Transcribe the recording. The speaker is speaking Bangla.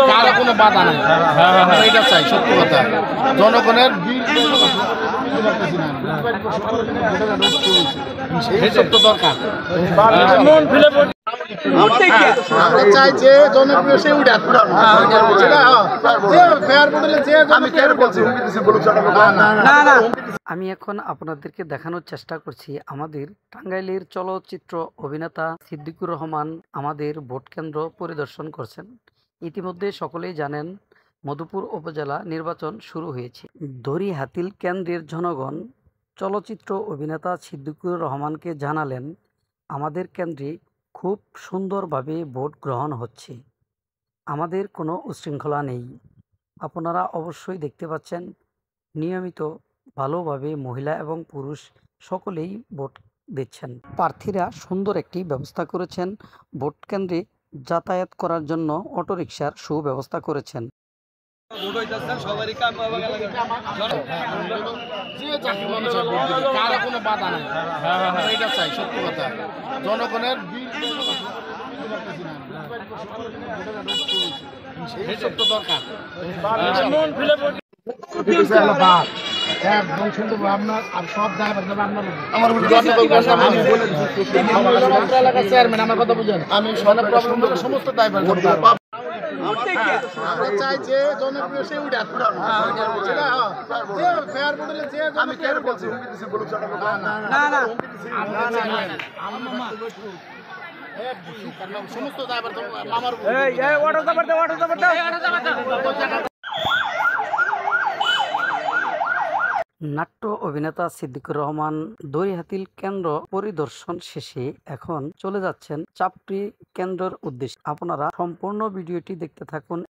কারো কোনো বাধা নাই, এটা চাই সত্যি কথা। জনগণের সত্য দরকার। আমরা চাই যে জনপ্রিয় সে উঠান, আমি এখন আপনাদেরকে দেখানোর চেষ্টা করছি আমাদের টাঙ্গাইলের চলচ্চিত্র অভিনেতা সিদ্দিকুর রহমান আমাদের ভোট কেন্দ্র পরিদর্শন করছেন। ইতিমধ্যে সকলেই জানেন মধুপুর উপজেলা নির্বাচন শুরু হয়েছে। দড়িহাতিল কেন্দ্রের জনগণ চলচ্চিত্র অভিনেতা সিদ্দিকুর রহমানকে জানালেন আমাদের কেন্দ্রে খুব সুন্দরভাবে ভোট গ্রহণ হচ্ছে, আমাদের কোনো উচ্ছৃঙ্খলা নেই। আপনারা অবশ্যই দেখতে পাচ্ছেন নিয়মিত ভালোভাবে মহিলা এবং পুরুষ সকলেই ভোট দিচ্ছেন। প্রার্থীরা সুন্দর একটি ব্যবস্থা করেছেন, ভোট কেন্দ্রে যাতায়াত করার জন্য অটোরিকশার সুব্যবস্থা করেছেন। কারো কোনো বাধা নাই, এটা চাই সত্যি কথা। জনগণের সত্য দরকার। একদম সুন্দর আপনার আর সব ড্রাইভার আপনার এলাকার চেয়ারম্যান আমার কথা বুঝেন। আমি সমস্ত ড্রাইভার আমরা চাই যে জনপ্রিয় সে উঠান, সমস্ত ড্রাইভার আমার নাট্য অভিনেতা সিদ্দিকুর রহমান দড়িহাতিল কেন্দ্র পরিদর্শন শেষে এখন চলে যাচ্ছেন চাপড়ি কেন্দ্রের উদ্দেশ্যে। আপনারা সম্পূর্ণ ভিডিওটি দেখতে থাকুন।